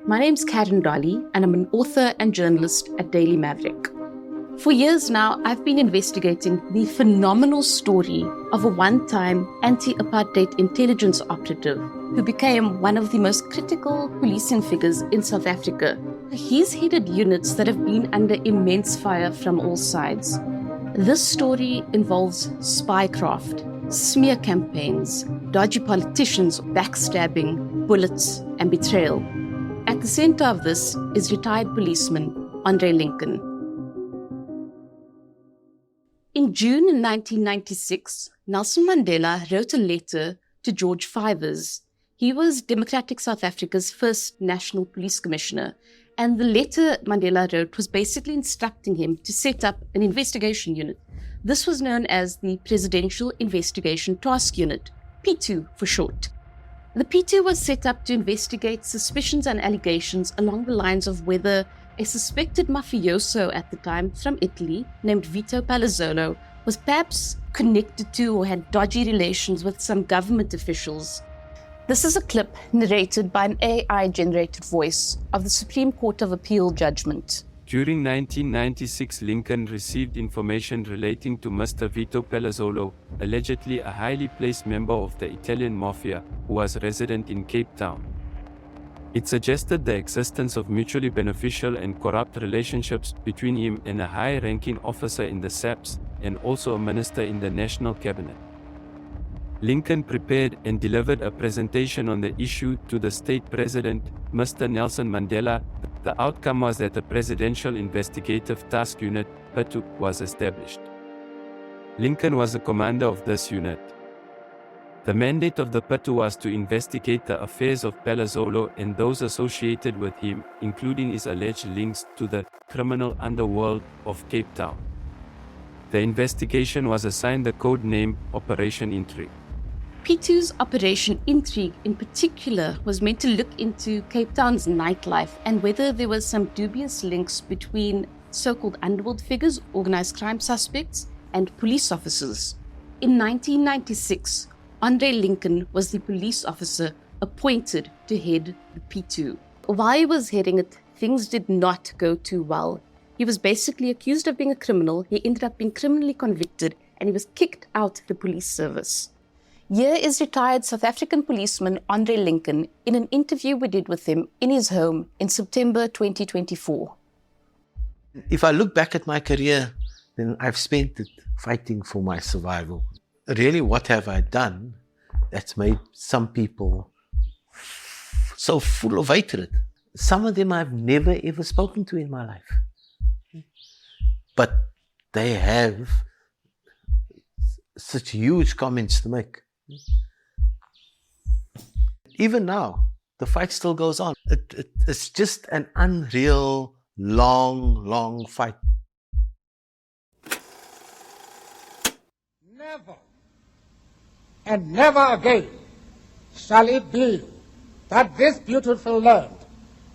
My name's Dolley, and I'm an author and journalist at Daily Maverick. For years now, I've been investigating the phenomenal story of a one-time anti-apartheid intelligence operative who became one of the most critical policing figures in South Africa. He's headed units that have been under immense fire from all sides. This story involves spycraft, smear campaigns, dodgy politicians, backstabbing, bullets, and betrayal. At the center of this is retired policeman André Lincoln. In June 1996, Nelson Mandela wrote a letter to George Fivers. He was Democratic South Africa's first national police commissioner, and the letter Mandela wrote was basically instructing him to set up an investigation unit. This was known as the Presidential Investigation Task Unit, P2 for short. The P2 was set up to investigate suspicions and allegations along the lines of whether a suspected mafioso at the time from Italy named Vito Palazzolo was perhaps connected to or had dodgy relations with some government officials. This is a clip narrated by an AI-generated voice of the Supreme Court of Appeal judgment. During 1996, Lincoln received information relating to Mr. Vito Palazzolo, allegedly a highly placed member of the Italian mafia who was resident in Cape Town. It suggested the existence of mutually beneficial and corrupt relationships between him and a high-ranking officer in the SAPS and also a minister in the National Cabinet. Lincoln prepared and delivered a presentation on the issue to the state president, Mr. Nelson Mandela. The outcome was that the Presidential Investigative Task Unit, P2, was established. Lincoln was the commander of this unit. The mandate of the P2 was to investigate the affairs of Palazzolo and those associated with him, including his alleged links to the criminal underworld of Cape Town. The investigation was assigned the code name Operation Intrigue. P2's Operation Intrigue in particular was meant to look into Cape Town's nightlife and whether there was some dubious links between so-called underworld figures, organized crime suspects, and police officers. In 1996, André Lincoln was the police officer appointed to head the P2. While he was heading it, things did not go too well. He was basically accused of being a criminal, he ended up being criminally convicted, and he was kicked out of the police service. Here is retired South African policeman André Lincoln in an interview we did with him in his home in September 2024. If I look back at my career, then I've spent it fighting for my survival. Really, what have I done that's made some people so full of hatred? Some of them I've never ever spoken to in my life. But they have such huge comments to make. Even now, the fight still goes on. It's just an unreal, long fight. Never and never again shall it be that this beautiful land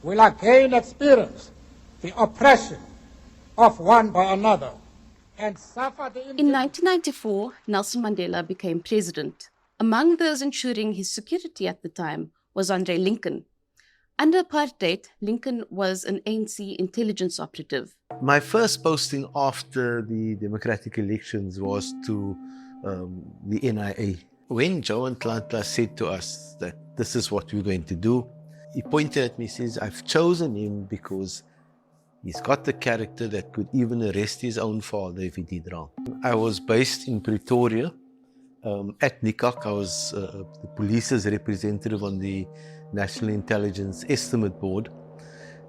will again experience the oppression of one by another and suffer the In 1994, Nelson Mandela became president. Among those ensuring his security at the time was André Lincoln. Under apartheid, Lincoln was an ANC intelligence operative. My first posting after the democratic elections was to the NIA. When Joe Ntlantla said to us that this is what we're going to do, he pointed at me and says, I've chosen him because he's got the character that could even arrest his own father if he did wrong. I was based in Pretoria. At NICOC, I was the police's representative on the National Intelligence Estimate Board.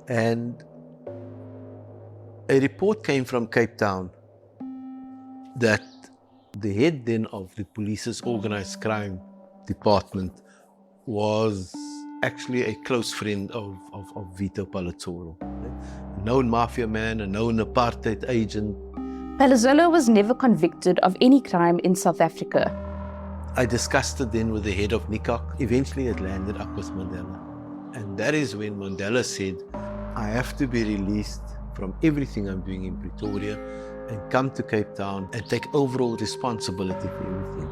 And a report came from Cape Town that the head then of the police's organized crime department was actually a close friend of Vito Palazzolo. A known mafia man, a known apartheid agent. Palazzolo was never convicted of any crime in South Africa. I discussed it then with the head of NICOC. Eventually it landed up with Mandela. And that is when Mandela said, I have to be released from everything I'm doing in Pretoria and come to Cape Town and take overall responsibility for everything.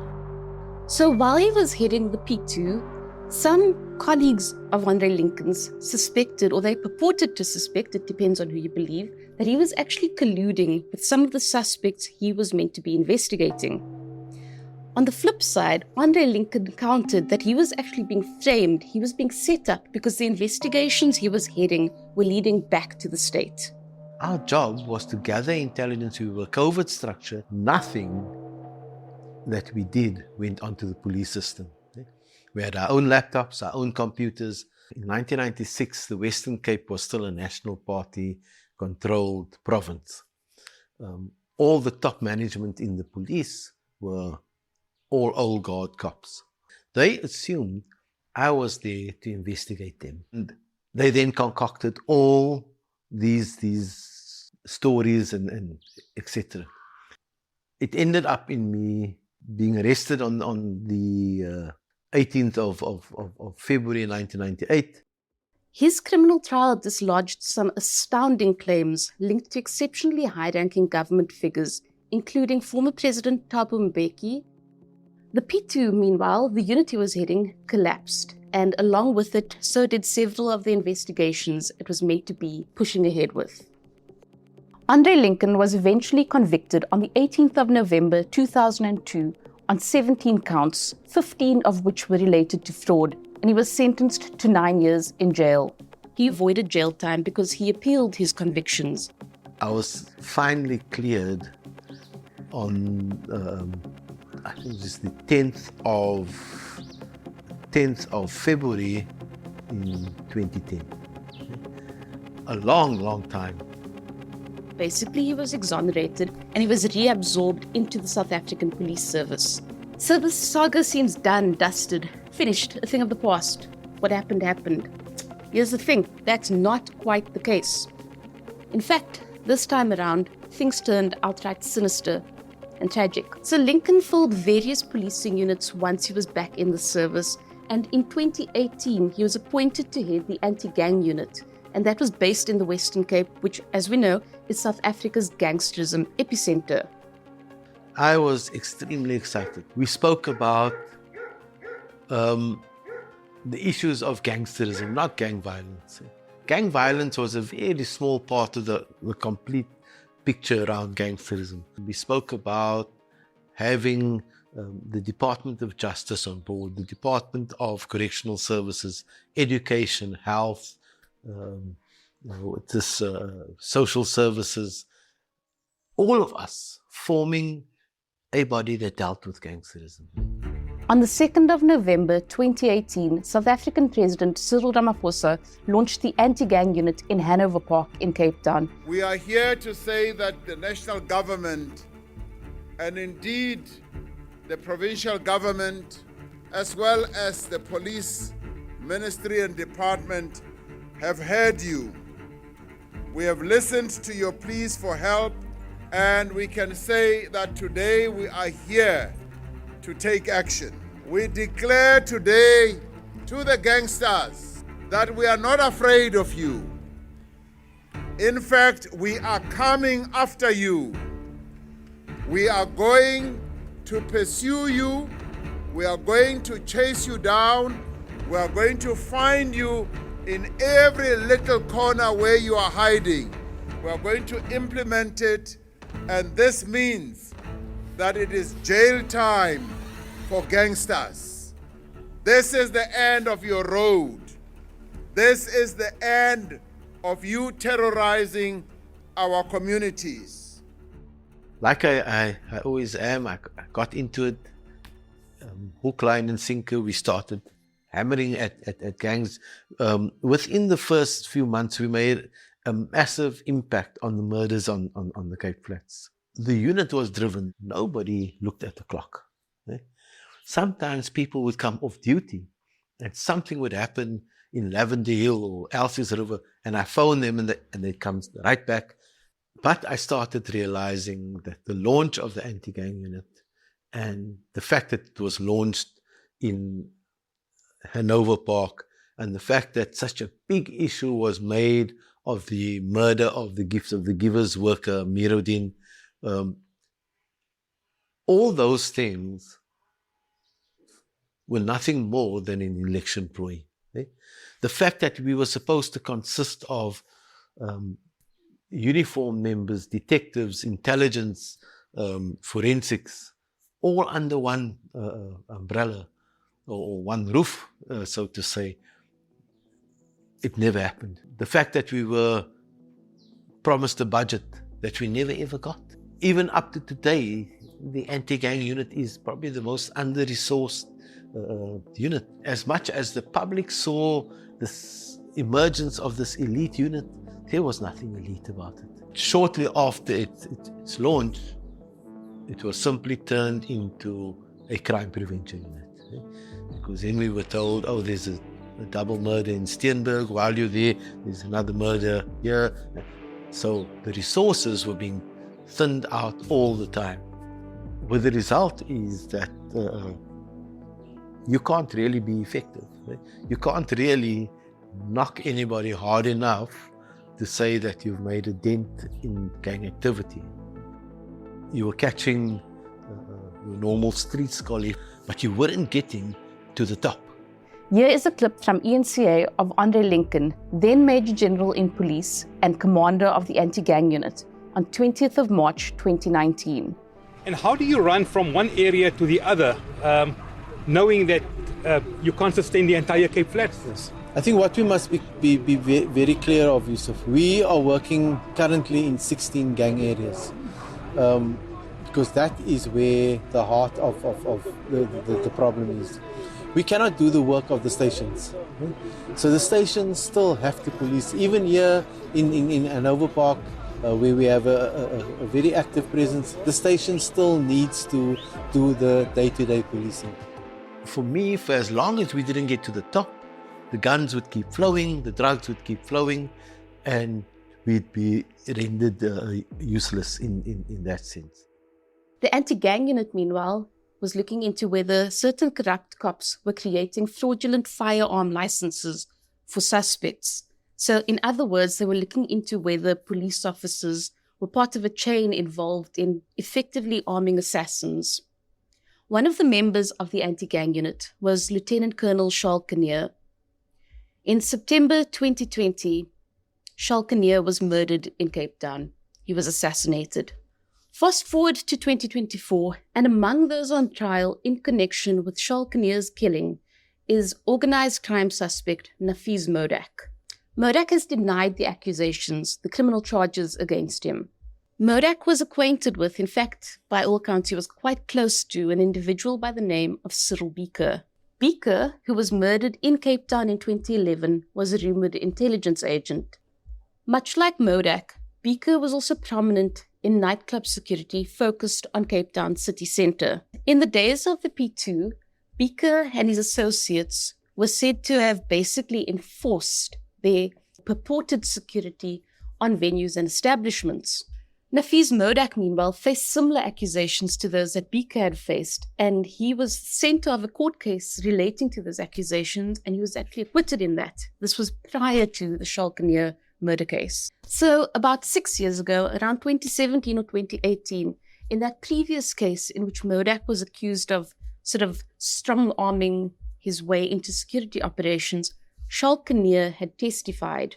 So while he was heading the P2, Some colleagues of André Lincoln's suspected, or they purported to suspect, it depends on who you believe, that he was actually colluding with some of the suspects he was meant to be investigating. On the flip side, André Lincoln countered that he was actually being framed, he was being set up because the investigations he was heading were leading back to the state. Our job was to gather intelligence. We were a covert structure. Nothing that we did went onto the police system. We had our own laptops, our own computers. In 1996, the Western Cape was still a National Party-controlled province. All the top management in the police were all old guard cops. They assumed I was there to investigate them. And they then concocted all these stories and etc. It ended up in me being arrested on the 18th of February 1998. His criminal trial dislodged some astounding claims linked to exceptionally high-ranking government figures, including former President Thabo Mbeki. The P2, meanwhile, the unit he was heading, collapsed, and along with it, so did several of the investigations it was meant to be pushing ahead with. André Lincoln was eventually convicted on the 18th of November 2002 on 17 counts, 15 of which were related to fraud, and he was sentenced to 9 years in jail. He avoided jail time because he appealed his convictions. I was finally cleared on, I think it was the 10th of February in 2010. A long time. Basically, he was exonerated and he was reabsorbed into the South African Police Service. So the saga seems done, dusted, finished, a thing of the past. What happened, happened. Here's the thing, that's not quite the case. In fact, this time around, things turned outright sinister and tragic. So Lincoln filled various policing units once he was back in the service, and in 2018, he was appointed to head the anti-gang unit, and that was based in the Western Cape, which, as we know, is South Africa's gangsterism epicenter. I was extremely excited. We spoke about the issues of gangsterism, not gang violence. Gang violence was a very small part of the complete picture around gangsterism. We spoke about having the Department of Justice on board, the Department of Correctional Services, education, health, social services, all of us forming a body that dealt with gangsterism. On the 2nd of November 2018, South African President Cyril Ramaphosa launched the anti-gang unit in Hanover Park in Cape Town. We are here to say that the national government, and indeed the provincial government, as well as the police ministry and department, have heard you. We have listened to your pleas for help, and we can say that today we are here to take action. We declare today to the gangsters that we are not afraid of you. In fact, we are coming after you. We are going to pursue you. We are going to chase you down. We are going to find you in every little corner where you are hiding. We are going to implement it, and this means that it is jail time for gangsters. This is the end of your road. This is the end of you terrorizing our communities. Like I always am, I got into it, hook, line and sinker. We started hammering at gangs. Within the first few months, we made a massive impact on the murders on the Cape Flats. The unit was driven. Nobody looked at the clock. Sometimes people would come off duty and something would happen in Lavender Hill or Elsie's River, and I phone them and they come right back. But I started realizing that the launch of the anti-gang unit and the fact that it was launched in Hanover Park and the fact that such a big issue was made of the murder of the Givers worker, Mirodin, all those things were nothing more than an election ploy. The fact that we were supposed to consist of uniformed members, detectives, intelligence, forensics, all under one umbrella or one roof, so to say, it never happened. The fact that we were promised a budget that we never ever got. Even up to today, the anti-gang unit is probably the most under-resourced unit. As much as the public saw this emergence of this elite unit, there was nothing elite about it. Shortly after its launch, it was simply turned into a crime prevention unit. Because then we were told, oh, there's a double murder in Steenberg. While you're there, there's another murder here. So the resources were being thinned out all the time. But the result is that you can't really be effective. You can't really knock anybody hard enough to say that you've made a dent in gang activity. You were catching your normal street scholar, but you weren't getting to the top. Here is a clip from ENCA of André Lincoln, then Major General in Police and Commander of the Anti-Gang Unit, on 20th of March 2019. And how do you run from one area to the other, knowing that you can't sustain the entire Cape Flats? I think what we must be very clear of, Yusuf, we are working currently in 16 gang areas. Because that is where the heart of the problem is. We cannot do the work of the stations. So the stations still have to police. Even here in Hanover Park, where we have a very active presence, the station still needs to do the day-to-day policing. For me, for as long as we didn't get to the top, the guns would keep flowing, the drugs would keep flowing, and we'd be rendered useless in that sense. The anti-gang unit, meanwhile, was looking into whether certain corrupt cops were creating fraudulent firearm licenses for suspects. So, in other words, they were looking into whether police officers were part of a chain involved in effectively arming assassins. One of the members of the anti-gang unit was Lieutenant Colonel Charles Kinnear. In September 2020, Charles Kinnear was murdered in Cape Town. He was assassinated. Fast forward to 2024, and among those on trial in connection with Charles Kinnear's killing is organized crime suspect Nefarious Modak. Modak has denied the accusations, the criminal charges against him. Modak was acquainted with, in fact, by all accounts, he was quite close to an individual by the name of Cyril Beaker. Beaker, who was murdered in Cape Town in 2011, was a rumored intelligence agent. Much like Modak, Beaker was also prominent in nightclub security focused on Cape Town city centre. In the days of the P2, Beaker and his associates were said to have basically enforced their purported security on venues and establishments. Nefarious Modak, meanwhile, faced similar accusations to those that Beaker had faced, and he was sent to have a court case relating to those accusations, and he was actually acquitted in that. This was prior to the Charles Kinnear murder case. So about 6 years ago, around 2017 or 2018, in that previous case in which Modak was accused of sort of strong-arming his way into security operations, Charles Kinnear had testified.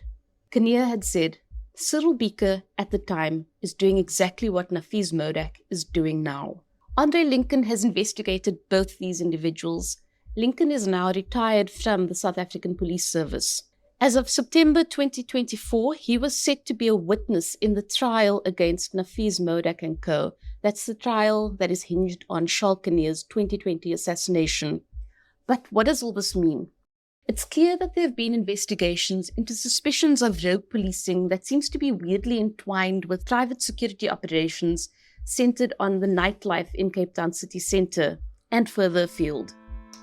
Kinnear had said, Cyril Beaker at the time is doing exactly what Nefarious Modak is doing now. André Lincoln has investigated both these individuals. Lincoln is now retired from the South African Police Service. As of September 2024, he was set to be a witness in the trial against Nefarious Modak and co. That's the trial that is hinged on Charles Kinnear's 2020 assassination. But what does all this mean? It's clear that there have been investigations into suspicions of rogue policing that seems to be weirdly entwined with private security operations centered on the nightlife in Cape Town city centre and further afield.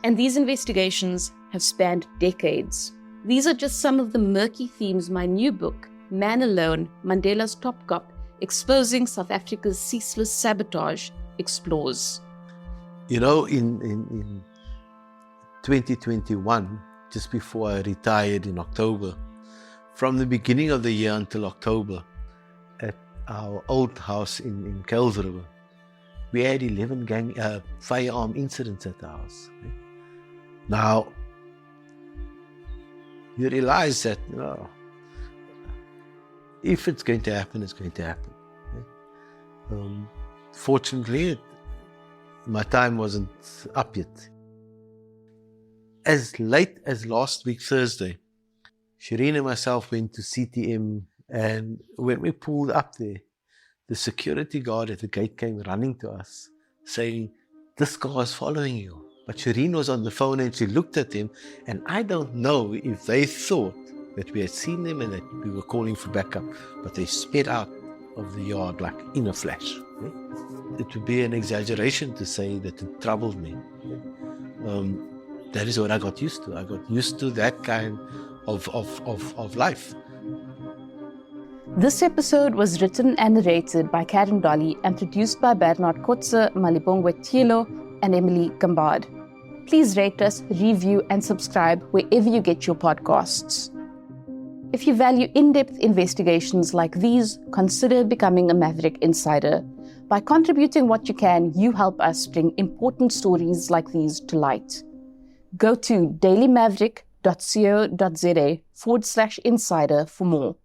And these investigations have spanned decades. These are just some of the murky themes my new book, Man Alone, Mandela's Top Cop, Exposing South Africa's Ceaseless Sabotage, explores. You know, in 2021, just before I retired in October, from the beginning of the year until October, at our old house in Kuilsriver, we had 11 firearm incidents at the house. Now, you realize that if it's going to happen, it's going to happen. Fortunately, my time wasn't up yet. As late as last week, Thursday, Shireen and myself went to CTM, and when we pulled up there, the security guard at the gate came running to us, saying, "This car is following you." But Shireen was on the phone and she looked at him, and I don't know if they thought that we had seen them and that we were calling for backup, but they sped out of the yard like in a flash. It would be an exaggeration to say that it troubled me. That is what I got used to. I got used to that kind of life. This episode was written and narrated by Karen Dolley and produced by Bernard Kotze, Malibongwe Tielo, and Emily Gambard. Please rate us, review, and subscribe wherever you get your podcasts. If you value in-depth investigations like these, consider becoming a Maverick Insider. By contributing what you can, you help us bring important stories like these to light. Go to dailymaverick.co.za/insider for more.